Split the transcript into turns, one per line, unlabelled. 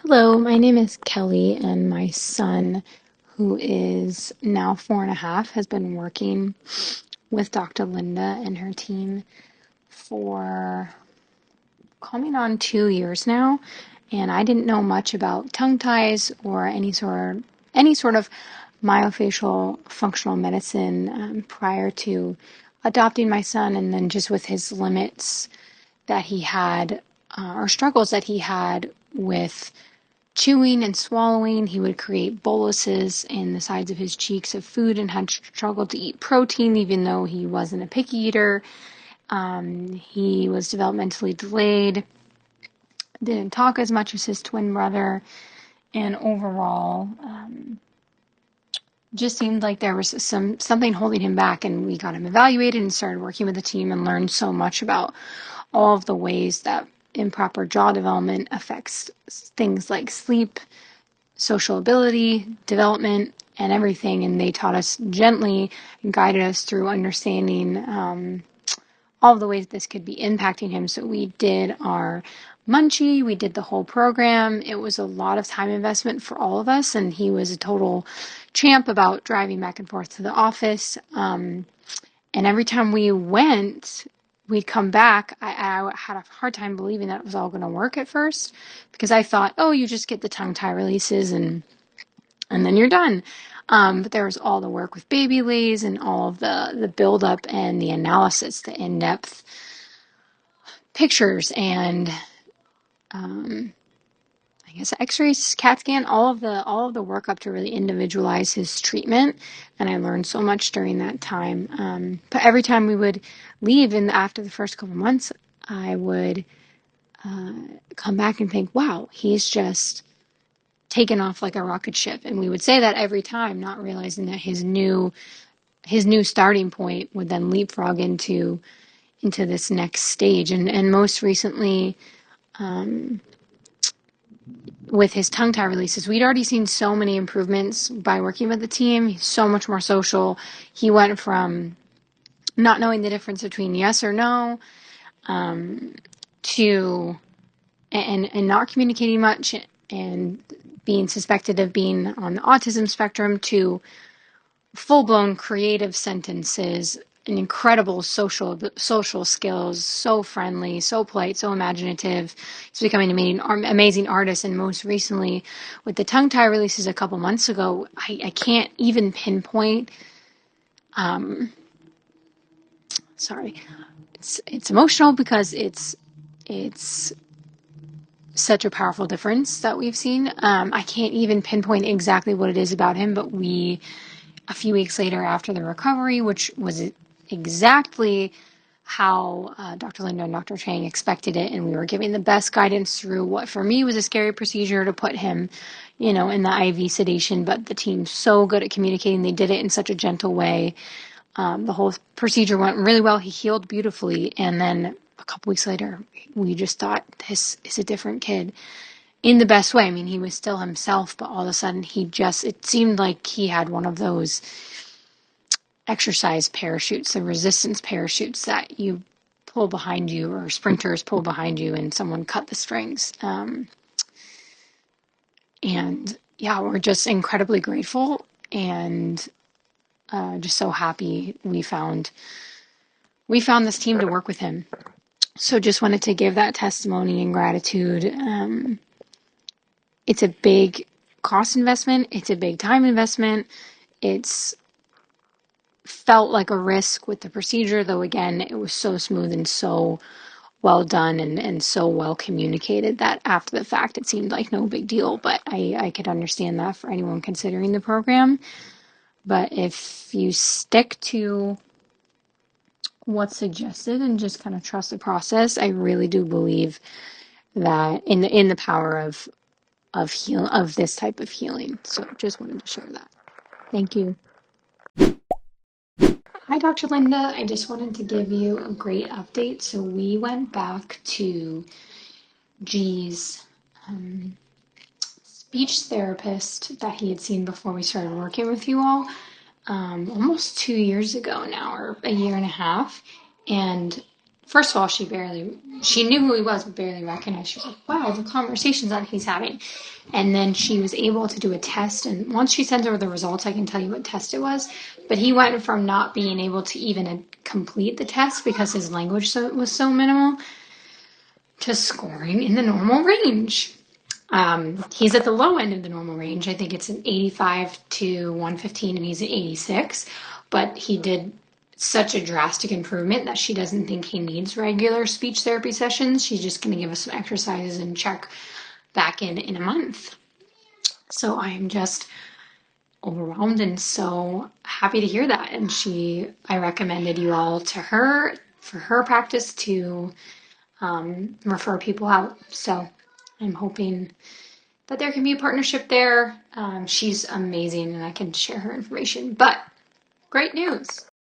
Hello, my name is Kelly, and my son, who is now 4.5, has been working with Dr. Linda and her team for coming on 2 years now. And I didn't know much about tongue ties or any sort of myofacial functional medicine prior to adopting my son, and then just with his limits that he had or struggles that he had with chewing and swallowing. He would create boluses in the sides of his cheeks of food and had struggled to eat protein, even though he wasn't a picky eater. He was developmentally delayed, didn't talk as much as his twin brother, and overall, just seemed like there was something holding him back. And we got him evaluated and started working with the team and learned so much about all of the ways that improper jaw development affects things like sleep, social ability, development, and everything. And they taught us gently and guided us through understanding all of the ways this could be impacting him. So we did our munchie, we did the whole program. It was a lot of time investment for all of us, and he was a total champ about driving back and forth to the office. And every time we went, we'd come back. I had a hard time believing that it was all going to work at first, because I thought, oh, you just get the tongue tie releases and then you're done. But there was all the work with baby lays and all of the buildup and the analysis, the in-depth pictures and I guess X-rays, CAT scan, all of the work up to really individualize his treatment. And I learned so much during that time. But every time we would leave, and after the first couple months, I would come back and think, wow, he's just taken off like a rocket ship. And we would say that every time, not realizing that his new starting point would then leapfrog into this next stage. And most recently, with his tongue tie releases, we'd already seen so many improvements by working with the team. He's so much more social. He went from not knowing the difference between yes or no, to and not communicating much and being suspected of being on the autism spectrum, to full-blown creative sentences and incredible social skills, so friendly, so polite, so imaginative. He's becoming an amazing artist. And most recently, with the tongue tie releases a couple months ago, I can't even pinpoint. Sorry, it's emotional because it's such a powerful difference that we've seen. I can't even pinpoint exactly what it is about him, but a few weeks later after the recovery, which was exactly how Dr. Linda and Dr. Chang expected it, and we were giving the best guidance through what for me was a scary procedure to put him, in the IV sedation, but the team's so good at communicating. They did it in such a gentle way. The whole procedure went really well. He healed beautifully, and then a couple weeks later, we just thought, this is a different kid. In the best way. I mean, he was still himself, but all of a sudden it seemed like he had one of those exercise parachutes, the resistance parachutes that you pull behind you, or sprinters pull behind you, and someone cut the strings. And yeah, we're just incredibly grateful and just so happy we found this team to work with him. So just wanted to give that testimony and gratitude. It's a big cost investment. It's a big time investment. It's felt like a risk with the procedure, though again, it was so smooth and so well done and so well communicated that after the fact, it seemed like no big deal. But I could understand that for anyone considering the program. But if you stick to what's suggested and just kind of trust the process, I really do believe that in the power of this type of healing. So just wanted to share that. Thank you. Hi, Dr. Linda. I just wanted to give you a great update. So we went back to G's speech therapist that he had seen before we started working with you all, almost 2 years ago now, or a year and a half. And first of all, she knew who he was, but barely recognized. She was like, wow, the conversations that he's having. And then she was able to do a test. And once she sends over the results, I can tell you what test it was. But he went from not being able to even complete the test because his language was so minimal to scoring in the normal range. He's at the low end of the normal range. I think it's an 85 to 115, and he's an 86. But he did such a drastic improvement that she doesn't think he needs regular speech therapy sessions. She's just going to give us some exercises and check back in a month. So I'm just overwhelmed and so happy to hear that. And I recommended you all to her for her practice to refer people out. So I'm hoping that there can be a partnership there. She's amazing and I can share her information. But great news.